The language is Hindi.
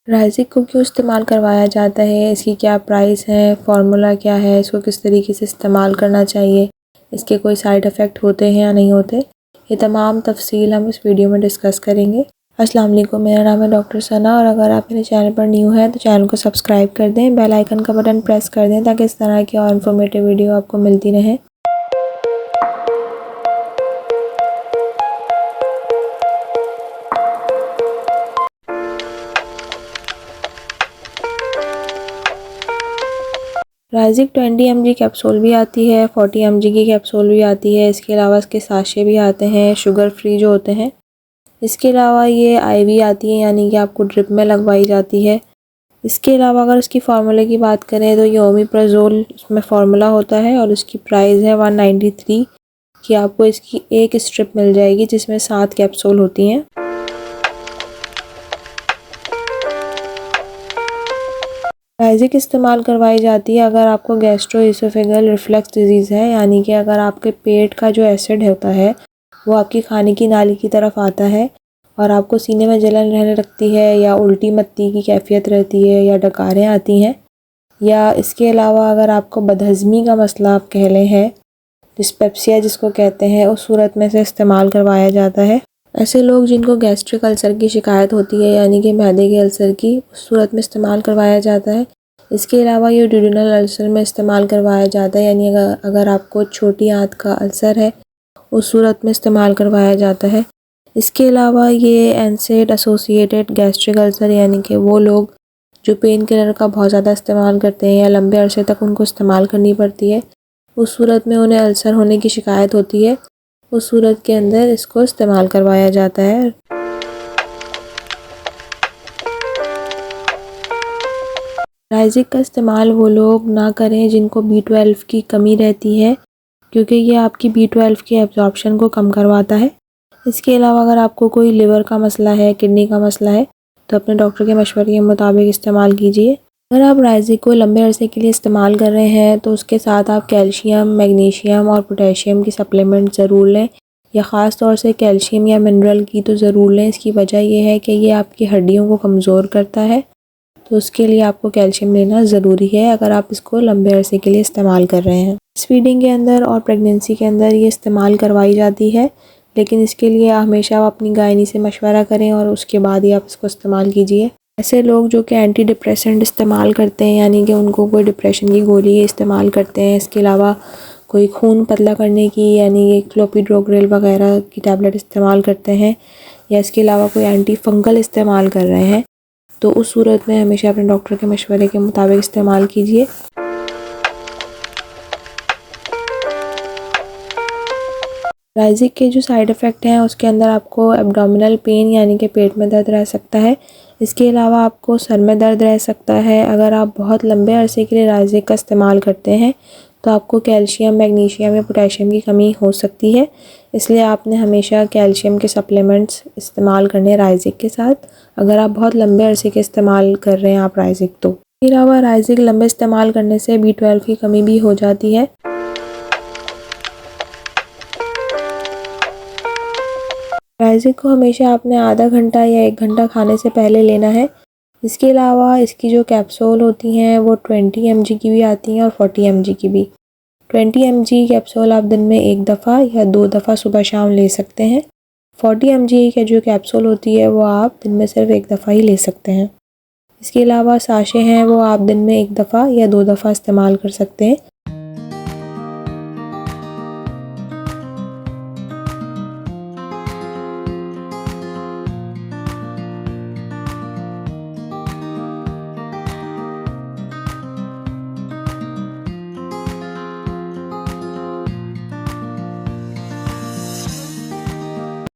राइज़िक को क्यों इस्तेमाल करवाया जाता है, इसकी क्या प्राइस है, फार्मूला क्या है, इसको किस तरीके से इस्तेमाल करना चाहिए, इसके कोई साइड इफ़ेक्ट होते हैं या नहीं होते, ये तमाम तफसील हम इस वीडियो में डिस्कस करेंगे। अस्सलाम वालेकुम, मेरा नाम है डॉक्टर सना और अगर आप मेरे चैनल पर न्यू हैं तो चैनल को सब्सक्राइब कर दें, बेल आइकन का बटन प्रेस कर दें ताकि इस तरह की और इन्फॉर्मेटिव वीडियो आपको मिलती रहें। राइज़िक 20 mg कैप्सूल भी आती है, 40 mg की कैप्सूल भी आती है। इसके अलावा इसके साशे भी आते हैं शुगर फ्री जो होते हैं। इसके अलावा ये IV आती है, यानी कि आपको ड्रिप में लगवाई जाती है। इसके अलावा अगर इसकी फार्मूले की बात करें तो ये ओमेप्राज़ोल इसमें फार्मूला होता है और इसकी प्राइस है 193 कि आपको इसकी एक स्ट्रिप मिल जाएगी जिसमें 7 कैप्सूल होती हैं। राइज़िक इस्तेमाल करवाई जाती है अगर आपको गैस्ट्रोइसोफेगल रिफ्लक्स डिजीज़ है, यानी कि अगर आपके पेट का जो एसिड होता है वो आपकी खाने की नाली की तरफ आता है और आपको सीने में जलन रहने लगती है या उल्टी मत्ती की कैफियत रहती है या डकारें आती हैं, या इसके अलावा अगर आपको बदहज़मी का मसला आप कह लें है, डिस्पेप्सिया जिसको कहते हैं, उस सूरत में से इस्तेमाल करवाया जाता है। ऐसे लोग जिनको गैस्ट्रिक अल्सर की शिकायत होती है, यानी कि मैदे के अल्सर की, उस सूरत में इस्तेमाल करवाया जाता है। इसके अलावा ये ड्यूडेनल अल्सर में इस्तेमाल करवाया जाता है, यानी अगर आपको छोटी आंत का अल्सर है उस सूरत में इस्तेमाल करवाया जाता है। इसके अलावा ये एनसेड एसोसिएटेड गैस्ट्रिक अल्सर, यानी कि वो लोग जो पेन किलर का बहुत ज़्यादा इस्तेमाल करते हैं या लंबे अरसे तक उनको इस्तेमाल करनी पड़ती है, उस सूरत में उन्हें अल्सर होने की शिकायत होती है, उस सूरत के अंदर इसको इस्तेमाल करवाया जाता है। राइज़िक का इस्तेमाल वो लोग ना करें जिनको B12 की कमी रहती है, क्योंकि ये आपकी B12 की एब्जॉर्प्शन को कम करवाता है। इसके अलावा अगर आपको कोई लिवर का मसला है, किडनी का मसला है, तो अपने डॉक्टर के मशवरे के मुताबिक इस्तेमाल कीजिए। अगर आप राइज़िक को लंबे अरसे के लिए इस्तेमाल कर रहे हैं तो उसके साथ आप कैल्शियम, मैग्नीशियम और पोटेशियम की सप्लीमेंट ज़रूर लें, या ख़ास तौर से कैल्शियम या मिनरल की तो ज़रूर लें। इसकी वजह यह है कि ये आपकी हड्डियों को कमज़ोर करता है, तो उसके लिए आपको कैल्शियम लेना ज़रूरी है अगर आप इसको लंबे अरसे के लिए इस्तेमाल कर रहे हैं। फीडिंग के अंदर और प्रेगनेंसी के अंदर ये इस्तेमाल करवाई जाती है, लेकिन इसके लिए हमेशा आप अपनी गायनी से मशवरा करें और उसके बाद ही आप इसको इस्तेमाल कीजिए। ऐसे लोग जो कि एंटी डिप्रेसेंट इस्तेमाल करते हैं, यानी कि उनको कोई डिप्रेशन की गोली इस्तेमाल करते हैं, इसके अलावा कोई खून पतला करने की यानी कि क्लोपिड्रोग्रिल वगैरह की टैबलेट इस्तेमाल करते हैं, या इसके अलावा कोई एंटी फंगल इस्तेमाल कर रहे हैं, तो उस सूरत में हमेशा अपने डॉक्टर के मशवरे के मुताबिक इस्तेमाल कीजिए। राइज़िक के जो साइड इफ़ेक्ट हैं उसके अंदर आपको एब्डोमिनल पेन यानी कि पेट में दर्द रह सकता है। इसके अलावा आपको सर में दर्द रह सकता है। अगर आप बहुत लंबे अरसे के लिए राइज़िक का इस्तेमाल करते हैं तो आपको कैल्शियम, मैग्नीशियम या पोटेशियम की कमी हो सकती है, इसलिए आपने हमेशा कैल्शियम के सप्लीमेंट्स इस्तेमाल करने राइज़िक के साथ, अगर आप बहुत लंबे अरसे के इस्तेमाल कर रहे हैं आप राइज़िक तो। इसके अलावा राइज़िक लंबे इस्तेमाल करने से B12 की कमी भी हो जाती है। राइज़िक को हमेशा आपने आधा घंटा या 1 घंटा खाने से पहले लेना है। इसके अलावा इसकी जो कैप्सूल होती हैं वो 20 mg की भी आती हैं और 40 mg की भी। 20 mg कैप्सूल आप दिन में 1 दफ़ा या 2 दफ़ा सुबह शाम ले सकते हैं। 40 mg की जो कैप्सूल होती है वो आप दिन में सिर्फ 1 दफ़ा ही ले सकते हैं। इसके अलावा साशे हैं वो आप दिन में 1 दफ़ा या 2 दफ़ा इस्तेमाल कर सकते हैं।